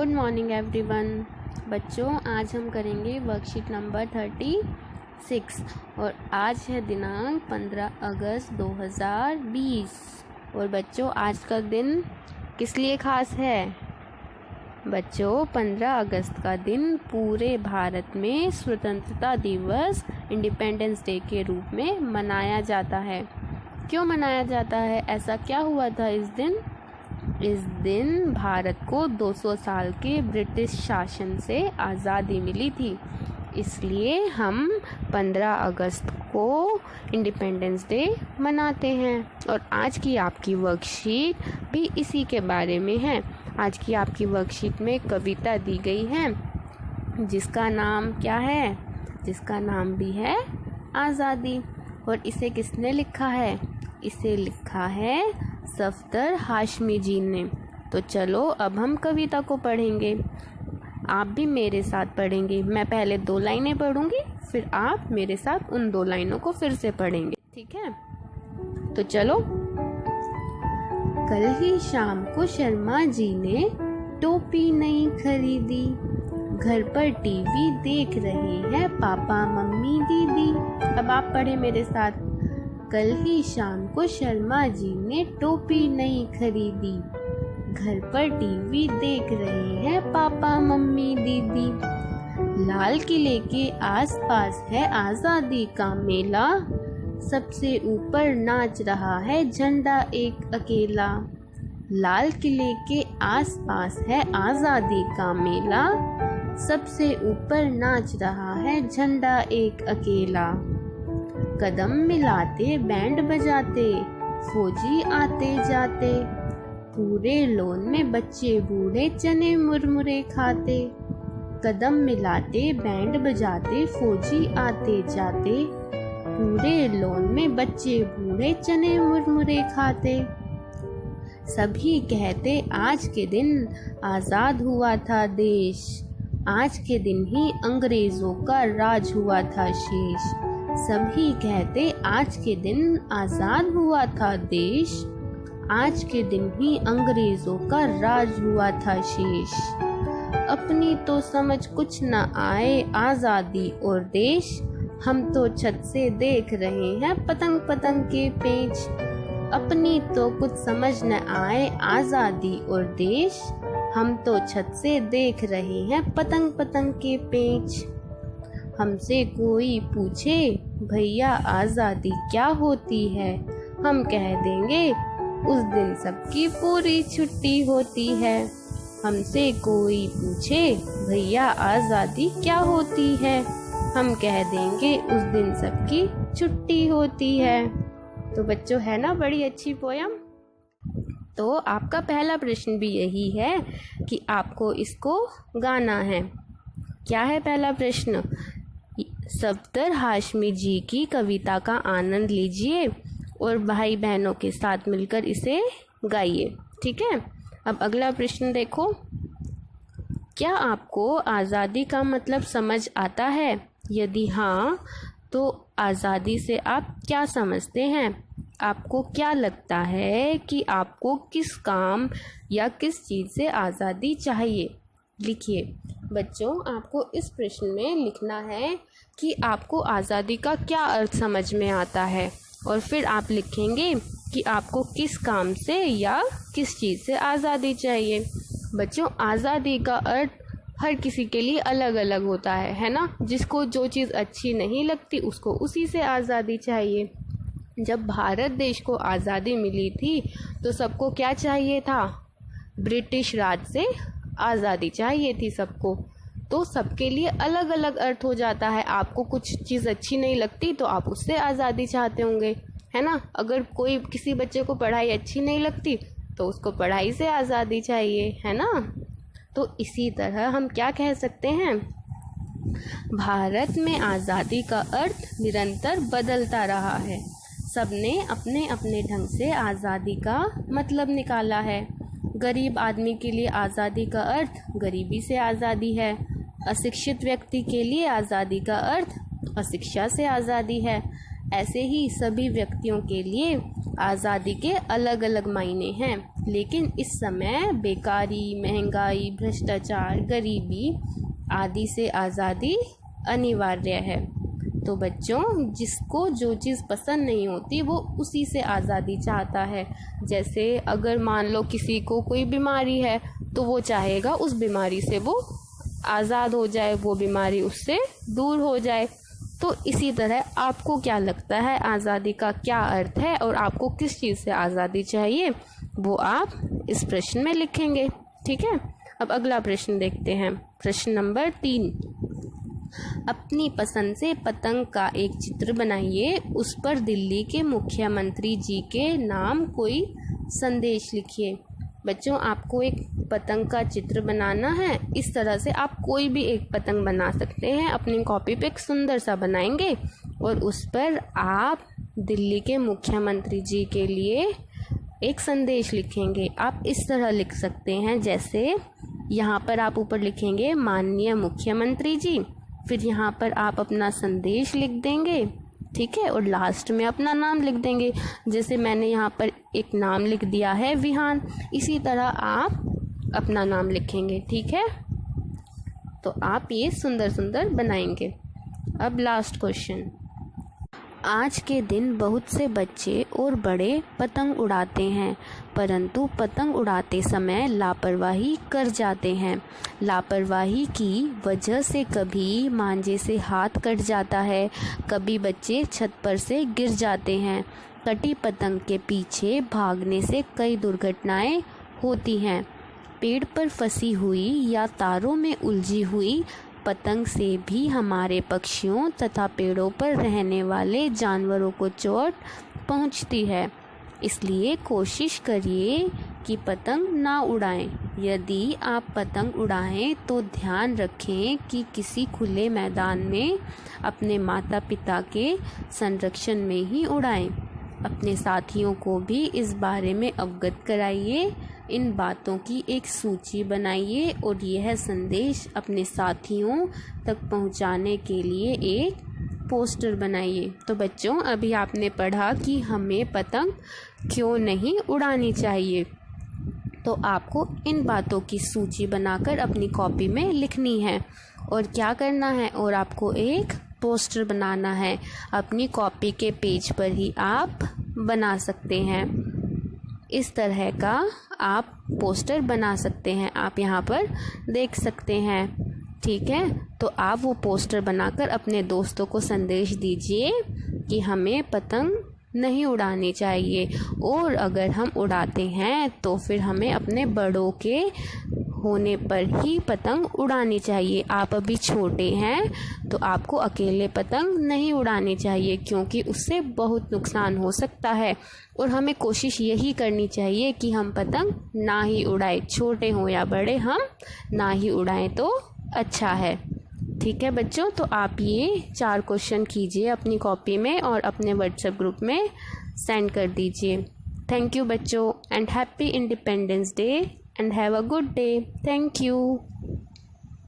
Good morning everyone. बच्चों, आज हम करेंगे वर्कशीट नंबर 36 और आज है दिनांक 15 अगस्त 2020। और बच्चों, आज का दिन किस लिए ख़ास है? बच्चों, 15 अगस्त का दिन पूरे भारत में स्वतंत्रता दिवस इंडिपेंडेंस डे के रूप में मनाया जाता है। क्यों मनाया जाता है? ऐसा क्या हुआ था इस दिन? इस दिन भारत को 200 साल के ब्रिटिश शासन से आज़ादी मिली थी, इसलिए हम 15 अगस्त को इंडिपेंडेंस डे मनाते हैं। और आज की आपकी वर्कशीट भी इसी के बारे में है। आज की आपकी वर्कशीट में कविता दी गई है जिसका नाम क्या है? जिसका नाम भी है आज़ादी। और इसे किसने लिखा है? इसे लिखा है सफदर हाशमी जी ने। तो चलो अब हम कविता को पढ़ेंगे। आप भी मेरे साथ पढ़ेंगे। मैं पहले 2 लाइनें पढ़ूंगी, फिर आप मेरे साथ उन 2 लाइनों को फिर से पढ़ेंगे, ठीक है? तो चलो। कल ही शाम को शर्मा जी ने टोपी नई खरीदी, घर पर टीवी देख रहे हैं पापा मम्मी दीदी। अब आप पढ़े मेरे साथ। कल ही शाम को शर्मा जी ने टोपी नई खरीदी, घर पर टीवी देख रहे हैं पापा मम्मी दीदी। लाल किले के आसपास है आज़ादी का मेला, सबसे ऊपर नाच रहा है झंडा एक अकेला। लाल किले के आसपास है आज़ादी का मेला, सबसे ऊपर नाच रहा है झंडा एक अकेला। कदम मिलाते बैंड बजाते फौजी आते जाते, पूरे लॉन में बच्चे बूढ़े चने मुरमुरे खाते। कदम मिलाते बैंड बजाते फौजी आते जाते, पूरे लॉन में बच्चे बूढ़े चने मुरमुरे खाते। सभी कहते आज के दिन आज़ाद हुआ था देश, आज के दिन ही अंग्रेजों का राज हुआ था शेष। सभी कहते आज के दिन आज़ाद हुआ था देश, आज के दिन ही अंग्रेजों का राज हुआ था शेष। अपनी तो समझ कुछ न आए आज़ादी और देश, हम तो छत से देख रहे हैं पतंग पतंग के पेच। अपनी तो कुछ समझ न आए आज़ादी और देश, हम तो छत से देख रहे हैं पतंग पतंग के पेच। हमसे कोई पूछे भैया आज़ादी क्या होती है, हम कह देंगे उस दिन सबकी पूरी छुट्टी होती है। हमसे कोई पूछे भैया आज़ादी क्या होती है, हम कह देंगे उस दिन सबकी छुट्टी होती है। तो बच्चों, है ना बड़ी अच्छी पोयम? तो आपका पहला प्रश्न भी यही है कि आपको इसको गाना है। क्या है पहला प्रश्न? सफदर हाशमी जी की कविता का आनंद लीजिए और भाई बहनों के साथ मिलकर इसे गाइए, ठीक है? अब अगला प्रश्न देखो। क्या आपको आज़ादी का मतलब समझ आता है? यदि हाँ, तो आज़ादी से आप क्या समझते हैं? आपको क्या लगता है कि आपको किस काम या किस चीज़ से आज़ादी चाहिए? लिखिए। बच्चों, आपको इस प्रश्न में लिखना है कि आपको आज़ादी का क्या अर्थ समझ में आता है, और फिर आप लिखेंगे कि आपको किस काम से या किस चीज़ से आज़ादी चाहिए। बच्चों, आज़ादी का अर्थ हर किसी के लिए अलग अलग होता है ना? जिसको जो चीज़ अच्छी नहीं लगती उसको उसी से आज़ादी चाहिए। जब भारत देश को आज़ादी मिली थी तो सबको क्या चाहिए था? ब्रिटिश राज से आज़ादी चाहिए थी सबको। तो सबके लिए अलग अलग अर्थ हो जाता है। आपको कुछ चीज़ अच्छी नहीं लगती तो आप उससे आज़ादी चाहते होंगे, है ना? अगर कोई किसी बच्चे को पढ़ाई अच्छी नहीं लगती तो उसको पढ़ाई से आज़ादी चाहिए, है ना? तो इसी तरह हम क्या कह सकते हैं? भारत में आज़ादी का अर्थ निरंतर बदलता रहा है। सबने अपने अपने ढंग से आज़ादी का मतलब निकाला है। गरीब आदमी के लिए आज़ादी का अर्थ गरीबी से आज़ादी है। अशिक्षित व्यक्ति के लिए आज़ादी का अर्थ अशिक्षा से आज़ादी है। ऐसे ही सभी व्यक्तियों के लिए आज़ादी के अलग अलग मायने हैं, लेकिन इस समय बेकारी, महंगाई, भ्रष्टाचार, गरीबी आदि से आज़ादी अनिवार्य है। तो बच्चों, जिसको जो चीज़ पसंद नहीं होती वो उसी से आज़ादी चाहता है। जैसे अगर मान लो किसी को कोई बीमारी है तो वो चाहेगा उस बीमारी से वो आज़ाद हो जाए, वो बीमारी उससे दूर हो जाए। तो इसी तरह आपको क्या लगता है आज़ादी का क्या अर्थ है और आपको किस चीज़ से आज़ादी चाहिए, वो आप इस प्रश्न में लिखेंगे। ठीक है, अब अगला प्रश्न देखते हैं। प्रश्न नंबर 3, अपनी पसंद से पतंग का एक चित्र बनाइए, उस पर दिल्ली के मुख्यमंत्री जी के नाम कोई संदेश लिखिए। बच्चों, आपको एक पतंग का चित्र बनाना है। इस तरह से आप कोई भी एक पतंग बना सकते हैं। अपनी कॉपी पे एक सुंदर सा बनाएंगे और उस पर आप दिल्ली के मुख्यमंत्री जी के लिए एक संदेश लिखेंगे। आप इस तरह लिख सकते हैं, जैसे यहाँ पर आप ऊपर लिखेंगे माननीय मुख्यमंत्री जी, फिर यहाँ पर आप अपना संदेश लिख देंगे। ठीक है, और लास्ट में अपना नाम लिख देंगे। जैसे मैंने यहाँ पर एक नाम लिख दिया है विहान, इसी तरह आप अपना नाम लिखेंगे। ठीक है, तो आप ये सुंदर सुंदर बनाएंगे। अब लास्ट क्वेश्चन, आज के दिन बहुत से बच्चे और बड़े पतंग उड़ाते हैं, परंतु पतंग उड़ाते समय लापरवाही कर जाते हैं। लापरवाही की वजह से कभी मांझे से हाथ कट जाता है, कभी बच्चे छत पर से गिर जाते हैं। कटी पतंग के पीछे भागने से कई दुर्घटनाएं होती हैं। पेड़ पर फंसी हुई या तारों में उलझी हुई पतंग से भी हमारे पक्षियों तथा पेड़ों पर रहने वाले जानवरों को चोट पहुंचती है। इसलिए कोशिश करिए कि पतंग ना उड़ाएं। यदि आप पतंग उड़ाएं तो ध्यान रखें कि किसी खुले मैदान में अपने माता पिता के संरक्षण में ही उड़ाएं। अपने साथियों को भी इस बारे में अवगत कराइए। इन बातों की एक सूची बनाइए और यह संदेश अपने साथियों तक पहुंचाने के लिए एक पोस्टर बनाइए। तो बच्चों, अभी आपने पढ़ा कि हमें पतंग क्यों नहीं उड़ानी चाहिए। तो आपको इन बातों की सूची बनाकर अपनी कॉपी में लिखनी है और क्या करना है, और आपको एक पोस्टर बनाना है। अपनी कॉपी के पेज पर ही आप बना सकते हैं। इस तरह का आप पोस्टर बना सकते हैं, आप यहाँ पर देख सकते हैं। ठीक है, तो आप वो पोस्टर बनाकर अपने दोस्तों को संदेश दीजिए कि हमें पतंग नहीं उड़ानी चाहिए, और अगर हम उड़ाते हैं तो फिर हमें अपने बड़ों के होने पर ही पतंग उड़ानी चाहिए। आप अभी छोटे हैं तो आपको अकेले पतंग नहीं उड़ानी चाहिए, क्योंकि उससे बहुत नुकसान हो सकता है। और हमें कोशिश यही करनी चाहिए कि हम पतंग ना ही उड़ाएं, छोटे हों या बड़े, हम ना ही उड़ाएं तो अच्छा है। ठीक है बच्चों, तो आप ये 4 क्वेश्चन कीजिए अपनी कॉपी में और अपने व्हाट्सएप ग्रुप में सेंड कर दीजिए। थैंक यू बच्चों, and happy independence day and have a good day. Thank you.